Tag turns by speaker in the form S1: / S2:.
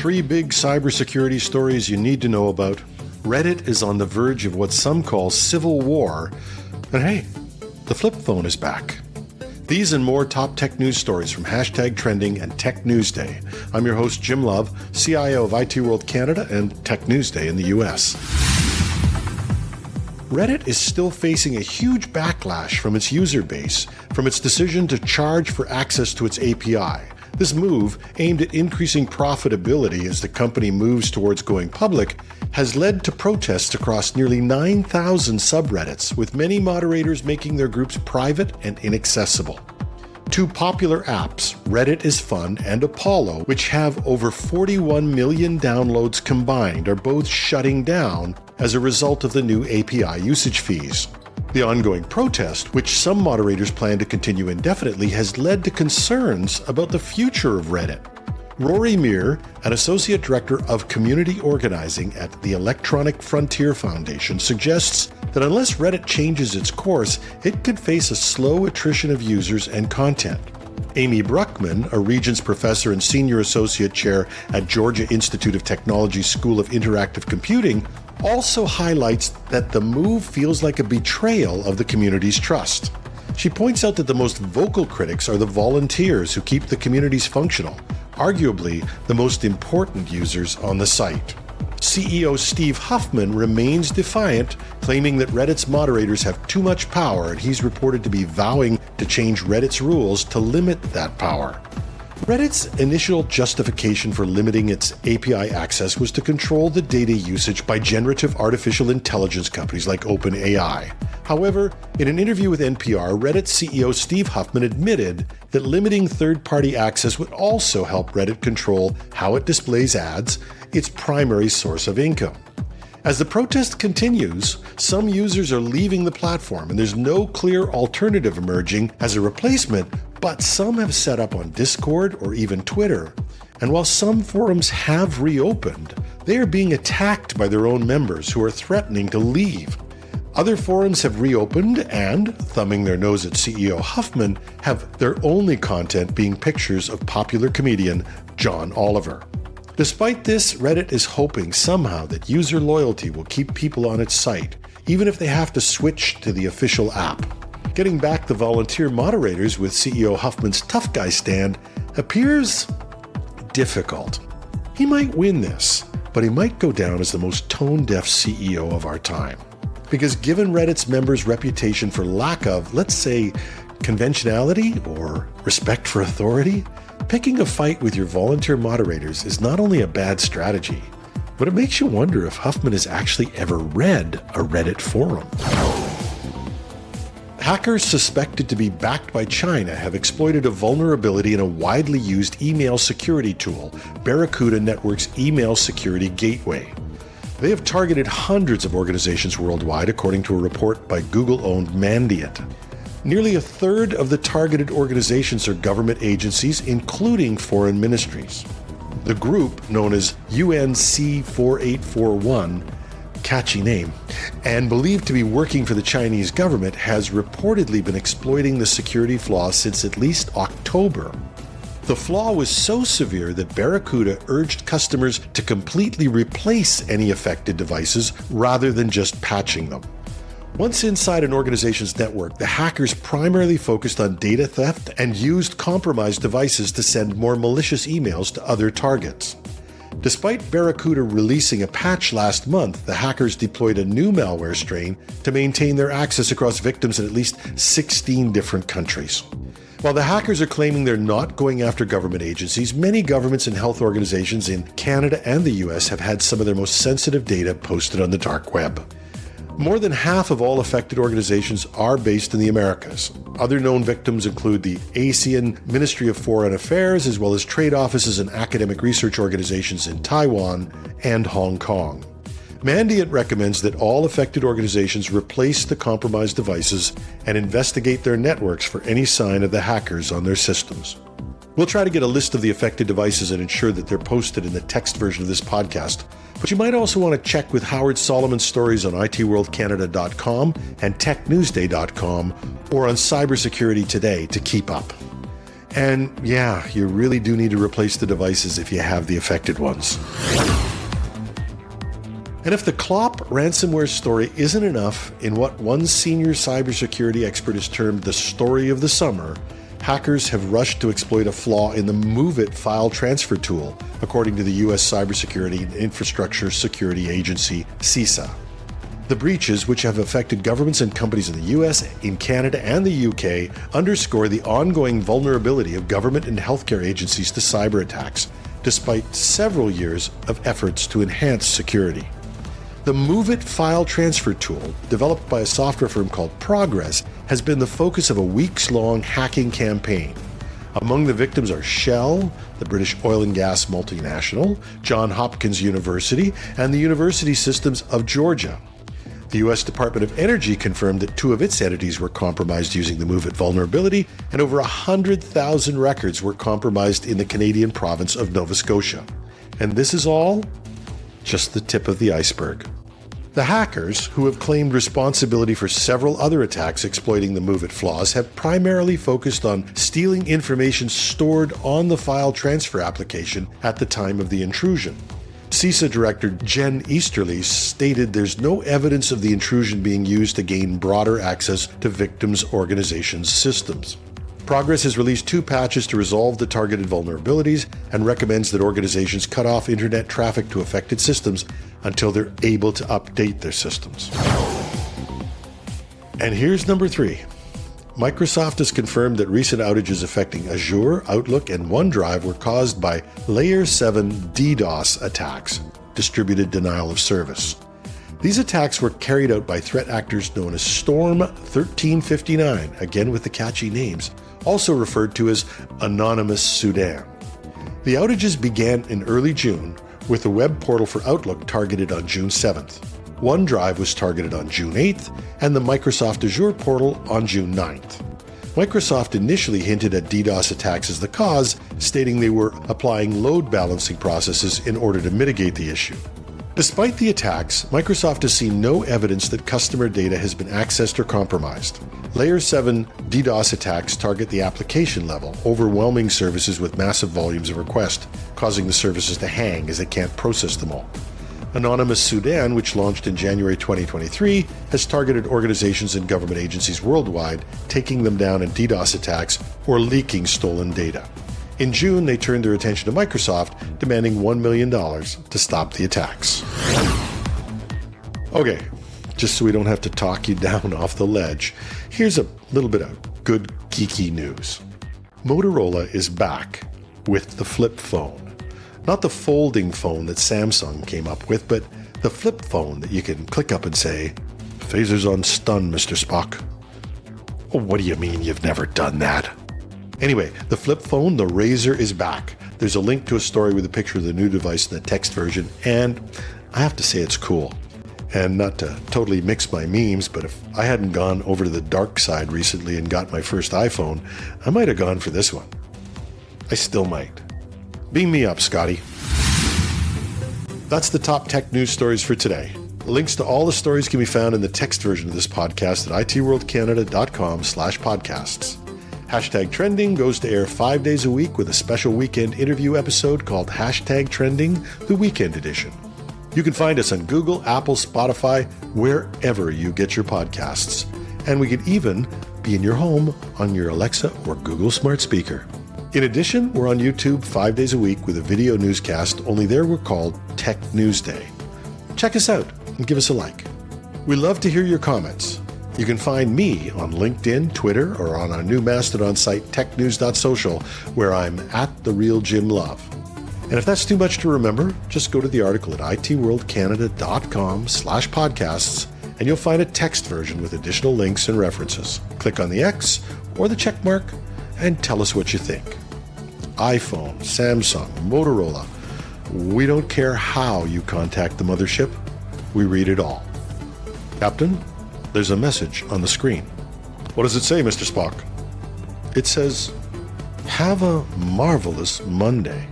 S1: 3 big cybersecurity stories you need to know about. Reddit is on the verge of what some call civil war. And hey, the flip phone is back. These and more top tech news stories from #Trending and Tech Newsday. I'm your host, Jim Love, CIO of IT World Canada and Tech Newsday in the US. Reddit is still facing a huge backlash from its user base from its decision to charge for access to its API. This move, aimed at increasing profitability as the company moves towards going public, has led to protests across nearly 9,000 subreddits, with many moderators making their groups private and inaccessible. 2 popular apps, Reddit is Fun and Apollo, which have over 41 million downloads combined, are both shutting down as a result of the new API usage fees. The ongoing protest, which some moderators plan to continue indefinitely, has led to concerns about the future of Reddit. Rory Meir, an associate director of community organizing at the Electronic Frontier Foundation, suggests that unless Reddit changes its course, it could face a slow attrition of users and content. Amy Bruckman, a Regents Professor and Senior Associate Chair at Georgia Institute of Technology School of Interactive Computing, also highlights that the move feels like a betrayal of the community's trust. She points out that the most vocal critics are the volunteers who keep the communities functional, arguably the most important users on the site. CEO Steve Huffman remains defiant, claiming that Reddit's moderators have too much power, and he's reported to be vowing to change Reddit's rules to limit that power. Reddit's initial justification for limiting its API access was to control the data usage by generative artificial intelligence companies like OpenAI. However, in an interview with NPR, Reddit CEO Steve Huffman admitted that limiting third-party access would also help Reddit control how it displays ads, its primary source of income. As the protest continues, some users are leaving the platform, and there's no clear alternative emerging as a replacement, but some have set up on Discord or even Twitter. And while some forums have reopened, they are being attacked by their own members who are threatening to leave. Other forums have reopened and, thumbing their nose at CEO Huffman, have their only content being pictures of popular comedian John Oliver. Despite this, Reddit is hoping somehow that user loyalty will keep people on its site, even if they have to switch to the official app. Getting back the volunteer moderators with CEO Huffman's tough guy stand appears difficult. He might win this, but he might go down as the most tone-deaf CEO of our time. Because given Reddit's members' reputation for lack of, let's say, conventionality or respect for authority, picking a fight with your volunteer moderators is not only a bad strategy, but it makes you wonder if Huffman has actually ever read a Reddit forum. Hackers suspected to be backed by China have exploited a vulnerability in a widely used email security tool, Barracuda Network's email security gateway. They have targeted hundreds of organizations worldwide, according to a report by Google-owned Mandiant. Nearly a third of the targeted organizations are government agencies, including foreign ministries. The group, known as UNC4841, catchy name, and believed to be working for the Chinese government, has reportedly been exploiting the security flaw since at least October. The flaw was so severe that Barracuda urged customers to completely replace any affected devices rather than just patching them. Once inside an organization's network, the hackers primarily focused on data theft and used compromised devices to send more malicious emails to other targets. Despite Barracuda releasing a patch last month, the hackers deployed a new malware strain to maintain their access across victims in at least 16 different countries. While the hackers are claiming they're not going after government agencies, many governments and health organizations in Canada and the US have had some of their most sensitive data posted on the dark web. More than half of all affected organizations are based in the Americas. Other known victims include the ASEAN Ministry of Foreign Affairs, as well as trade offices and academic research organizations in Taiwan and Hong Kong. Mandiant recommends that all affected organizations replace the compromised devices and investigate their networks for any sign of the hackers on their systems. We'll try to get a list of the affected devices and ensure that they're posted in the text version of this podcast. But you might also want to check with Howard Solomon's stories on itworldcanada.com and technewsday.com or on Cybersecurity Today to keep up. And yeah, you really do need to replace the devices if you have the affected ones. And if the Clop ransomware story isn't enough in what one senior cybersecurity expert has termed the story of the summer, hackers have rushed to exploit a flaw in the MOVEit file transfer tool, according to the U.S. Cybersecurity and Infrastructure Security Agency, CISA. The breaches, which have affected governments and companies in the US, in Canada, and the UK, underscore the ongoing vulnerability of government and healthcare agencies to cyber attacks, despite several years of efforts to enhance security. The MOVEit file transfer tool, developed by a software firm called Progress, has been the focus of a weeks-long hacking campaign. Among the victims are Shell, the British oil and gas multinational, Johns Hopkins University, and the University Systems of Georgia. The U.S. Department of Energy confirmed that 2 of its entities were compromised using the MOVEit vulnerability, and over 100,000 records were compromised in the Canadian province of Nova Scotia. And this is all just the tip of the iceberg. The hackers, who have claimed responsibility for several other attacks exploiting the MOVEit flaws, have primarily focused on stealing information stored on the file transfer application at the time of the intrusion. CISA Director Jen Easterly stated there's no evidence of the intrusion being used to gain broader access to victims' organizations' systems. Progress has released 2 patches to resolve the targeted vulnerabilities and recommends that organizations cut off internet traffic to affected systems until they're able to update their systems. And here's number 3. Microsoft has confirmed that recent outages affecting Azure, Outlook, and OneDrive were caused by Layer 7 DDoS attacks, distributed denial of service. These attacks were carried out by threat actors known as Storm 1359, again with the catchy names, also referred to as Anonymous Sudan. The outages began in early June, with the web portal for Outlook targeted on June 7th. OneDrive was targeted on June 8th, and the Microsoft Azure portal on June 9th. Microsoft initially hinted at DDoS attacks as the cause, stating they were applying load balancing processes in order to mitigate the issue. Despite the attacks, Microsoft has seen no evidence that customer data has been accessed or compromised. Layer 7 DDoS attacks target the application level, overwhelming services with massive volumes of requests, causing the services to hang as they can't process them all. Anonymous Sudan, which launched in January 2023, has targeted organizations and government agencies worldwide, taking them down in DDoS attacks or leaking stolen data. In June, they turned their attention to Microsoft, demanding $1 million to stop the attacks. Okay, just so we don't have to talk you down off the ledge, here's a little bit of good geeky news. Motorola is back with the flip phone. Not the folding phone that Samsung came up with, but the flip phone that you can click up and say, "Phasers on stun, Mr. Spock." Oh, what do you mean you've never done that? Anyway, the flip phone, the Razor, is back. There's a link to a story with a picture of the new device in the text version, and I have to say it's cool. And not to totally mix my memes, but if I hadn't gone over to the dark side recently and got my first iPhone, I might have gone for this one. I still might. Beam me up, Scotty. That's the top tech news stories for today. Links to all the stories can be found in the text version of this podcast at itworldcanada.com/podcasts. Hashtag Trending goes to air 5 days a week with a special weekend interview episode called Hashtag Trending, the Weekend Edition. You can find us on Google, Apple, Spotify, wherever you get your podcasts. And we could even be in your home on your Alexa or Google Smart Speaker. In addition, we're on YouTube 5 days a week with a video newscast, only there we're called Tech News Day. Check us out and give us a like. We love to hear your comments. You can find me on LinkedIn, Twitter, or on our new Mastodon site, technews.social, where I'm @TheRealJimLove. And if that's too much to remember, just go to the article at itworldcanada.com/podcasts, and you'll find a text version with additional links and references. Click on the X or the check mark and tell us what you think. iPhone, Samsung, Motorola, we don't care how you contact the mothership. We read it all. Captain, there's a message on the screen. What does it say, Mr. Spock? It says, "Have a marvelous Monday."